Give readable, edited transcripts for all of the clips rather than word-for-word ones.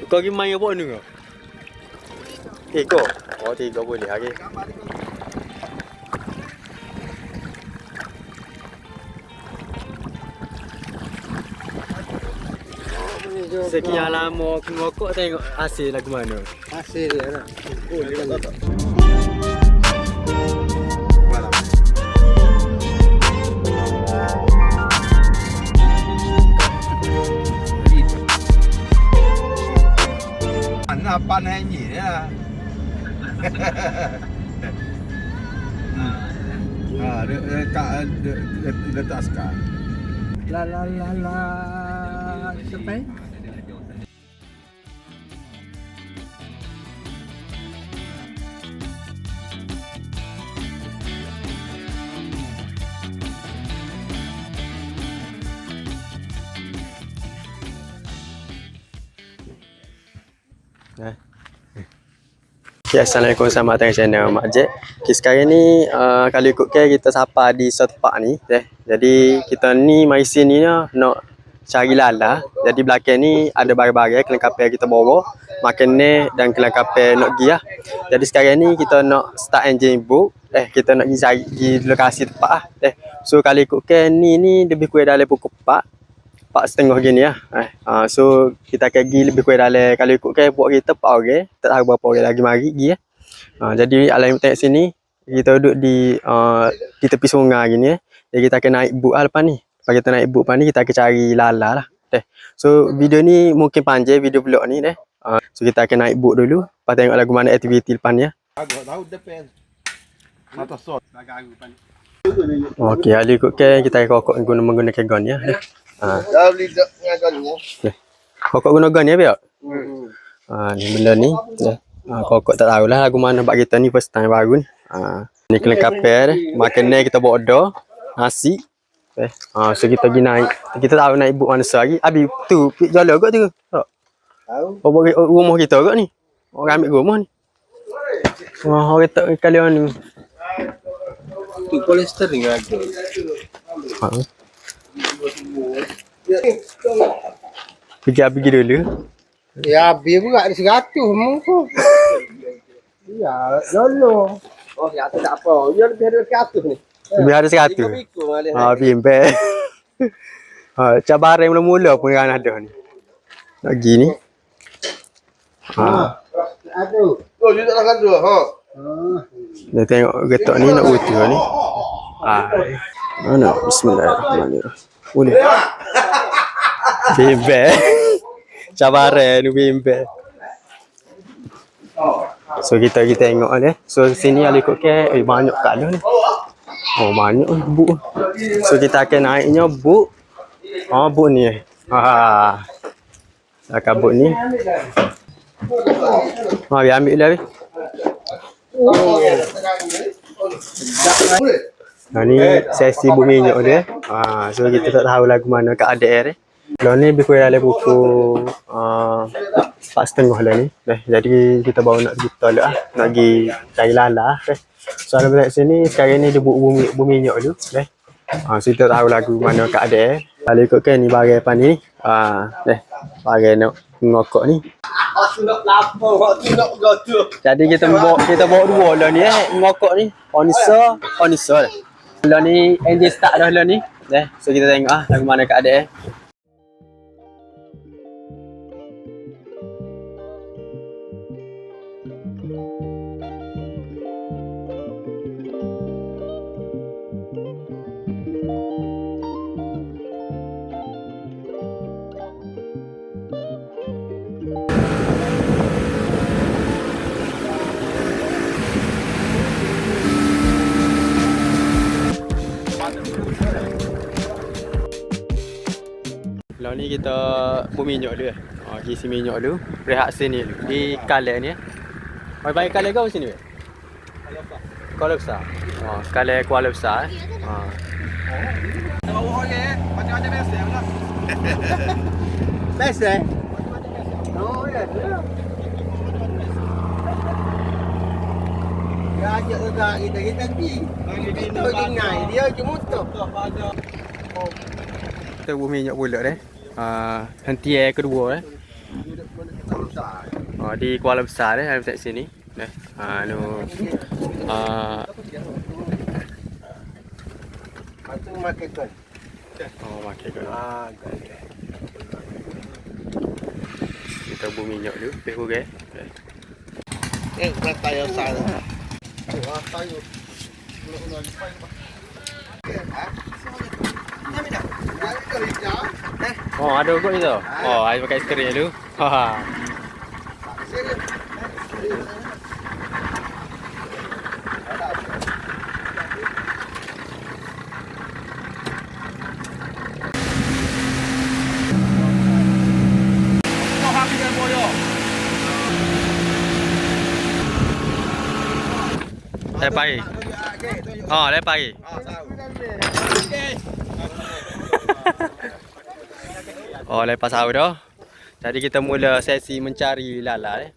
Kau pergi main apa ni kau? Tiga. Oh, tiga boleh lagi. Sekian lama aku ngokok tengok hasil lagu mana. Hasil dia lah. Oh, dia tak. Apa nyanyi ya? Dia tak askar. La la la la. Sampai. Okay, Assalamualaikum, selamat datang ke channel Mak Jack. Okay, sekarang ni kalau ikutkan kita sapa di satu tempat ni. Jadi kita ni mari sini nak cari lala. Jadi belakang ni ada barang-barang kelengkapan kita bawa, makanan dan kelengkapan nak pergi lah. Jadi sekarang ni kita nak start engine book. Kita nak pergi cari di lokasi tempat lah. So kalau ikutkan ni lebih kurang dalam pukul 4.30 gini lah. So kita akan pergi lebih kurang dalam, kalau ikutkan buat kita 4 orang, tak tahu berapa orang lagi mari pergi lah. Jadi alam tengok sini kita duduk di tepi sungai gini. Jadi kita akan naik boat lah lepas ni. Lepas kita naik boat lepas ni kita akan cari lala lah. So video ni mungkin panjang video vlog ni . So kita akan naik boat dulu, lepas tengok lagu mana aktiviti lepas ni lah. Aku tahu depan. Atas sot. Okey, kalau ikutkan kita akan kokok menggunakan gun ya. Dah beli ngagannya. Kokok guna gun ya, Biak? Ni benda ni. Kokok tak tahulah lagu mana bak kita ni first time baru ni. Ni kelengkapan makanan kita bawa order, nasi. So kita pergi naik. Kita tahu naik boat mana sehari. Abi tu jalan agak tu. Tahu. Rumah kita agak ni. Orang ambil rumah ni. Orang tak kalian ni. Tu polester ni ada. Pergi dulu. Ya, biar buka di 100 muka. Ya, dulu. Oh, ya tak apa. Dia lebih dari 100 ni. Lebih ada 100. Bimbel. Cabaran mula-mula pun kan ada ni. Nak pergi ni. Aduh. Oh, dia tak nak ada. Dia tengok getok ni nak utuh ni. Mana? Bismillahirrahmanirrahim. Boleh. Bimbel. Cabaran ni bimbel. So kita tengok ni. So sini ada ikut ke banyak kat ni. Oh banyak buk. So kita akan naiknya buk. Buk ni. Akak buk ni. Biar ambil lah. Ni sesi buk minyak dia. So kita tak tahu lagu mana keadaan dia. Kalau ni lebih kurang dalam pukul 4.30 lah ni. Jadi kita baru nak pergi toilet lah. Nak pergi cari lala. So ada berada sini, sekarang ni dia buat minyak dulu. So kita tahu lagu mana keadaan. Kalau ikutkan ni barang apa ni. Barang nak ngokok ni. Jadi kita bawa dua lah ni ngokok ni. Onisa. Lah ni engine start dah lah ni. So kita tengok lagu mana keadaan. Kalau ni kita buat minyak dulu. Isi minyak dulu. Rehat sini dulu. Di kaleng ni. Baik kaleng kau sini. Kuala besar. Kaleng kuala besar. Bawa orang macam-macam biasa lah. Biasa? Oh ya. Dia ajak juga kita pergi. Kita ingat dia je motor. Kita buat minyak pula henti air kedua Di Kuala Besar dalam sini. Anu Itu makan kan. makan kan. Kan. Kita bumi minyak dulu, pehu ke. Rata yang sana. Rata yang. Ada kot itu. Air pakai skrin dulu. Ha. Lepai. Lepai. Lepas sahur dah. Jadi kita mula sesi mencari lala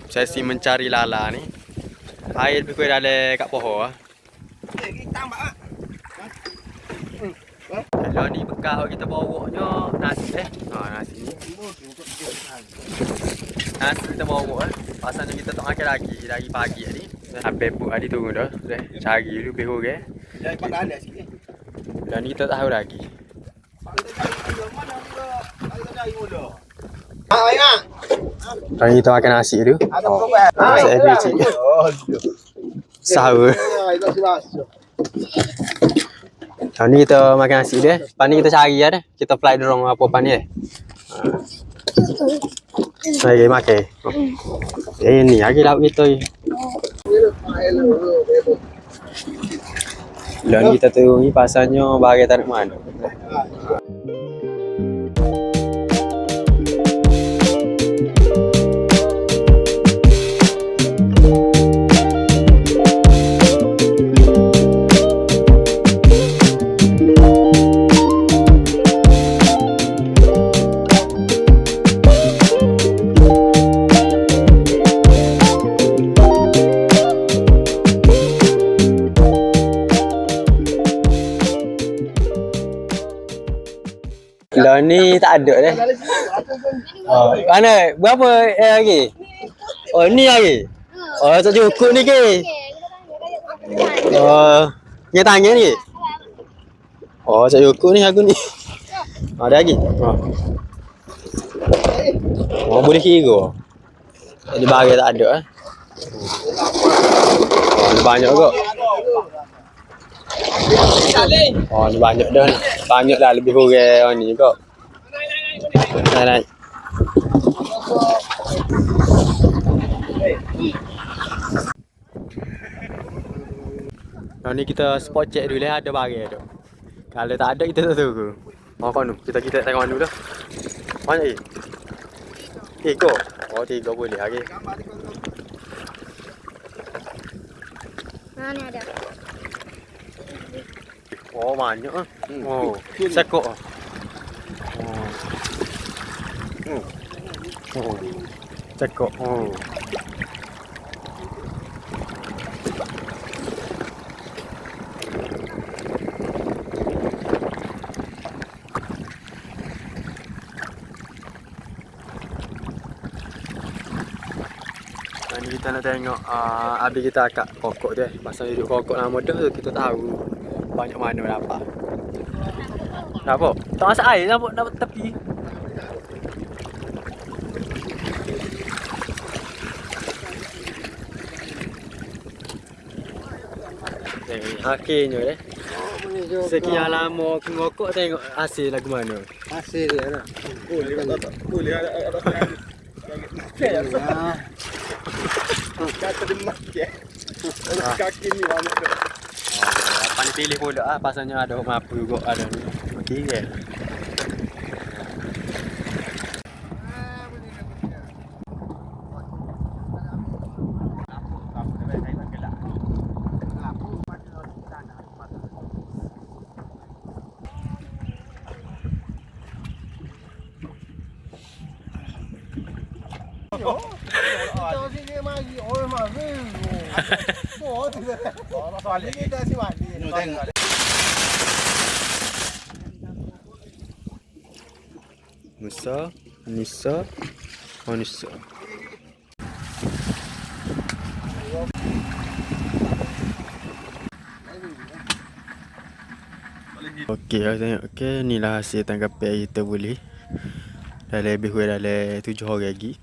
sesi mencari lala ni. Air lebih kurang dalam kat pohon Kalau ni bekal kita bawanya nasi nasi ni. Nasi kita bawa pasalnya kita tak makan lagi dari pagi ni. Sampai pun hari tunggu dah. Cari dulu behu ke. Jangan pada anda sikit. Dan ni kita tahu lagi. Dan kita makan nasi dulu. Nasi FBC. Sahur. Dan ni kita makan nasi dia. Lepas ni kita cari dah. Kita fly dorong apa-apa ni Lagi makan. Ni lagi lauk kita ni. Dan kita tahu ni pasalnya bahagian tarik mana. Lah ni tak ada dah. Mana? Berapa lagi? Ni lagi. Tak cukup ni ke? Dia tanya ni. Tak cukup ni aku ni. Ada lagi. Boleh kira. Jadi bagi tak ada banyak kok. Ni banyak dah. Banyak dah lebih kurang ni kok. Naik. Ni kita spot check dulu ada barang tu. Kalau tak ada kita tak tahu. Kan tu. Kita tengok dulu dah. Banyak ni. 3. 3 boleh lagi. Ni ada. Banyak sekok. Sekok. Ni kita nak tengok habis kita akak kokok tu Pasal hidup kokok lama dah tu kita tahu banyak mana dapat. Apa? Tak masak air dapat tepi. Akhirnya sekian lama aku ngokok tengok hasil lagu mana. Hasil dia nak. Boleh ada. Kata dia makan. Kaki ni banyak tu. Apa ni pilih pula pasalnya ada mampu juga ada ni. Okey ke? Kita sini mari orang mari. Tu dah. Soal ni dah siwan. Musa Nisa. Oh, Nisa. Okey, saya tengok. Okey, inilah hasil tangkapan kita boleh. Dah lebih kurang dalam 7 orang lagi.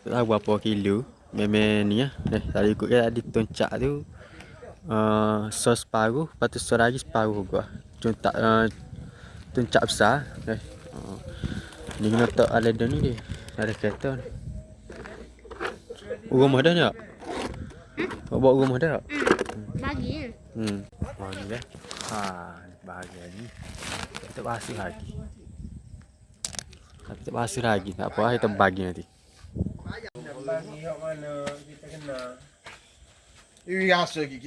Tak tahu berapa kilo. Memang ni lah. Tadi ikut kan tadi toncak tu. Sos separuh. Lepas tu sos lagi separuh juga. Toncak besar. Ni kena tak ada ni dia. Ada kereta ni. Rumah dah ni tak? Awak bawa rumah dah tak? Bagi. Oh ni dah. Bahagian ni. Kita basuh lagi. Kita basuh lagi. Tak apa, kita bagi nanti. Bagi hak mana kita kena. Ini rasa kita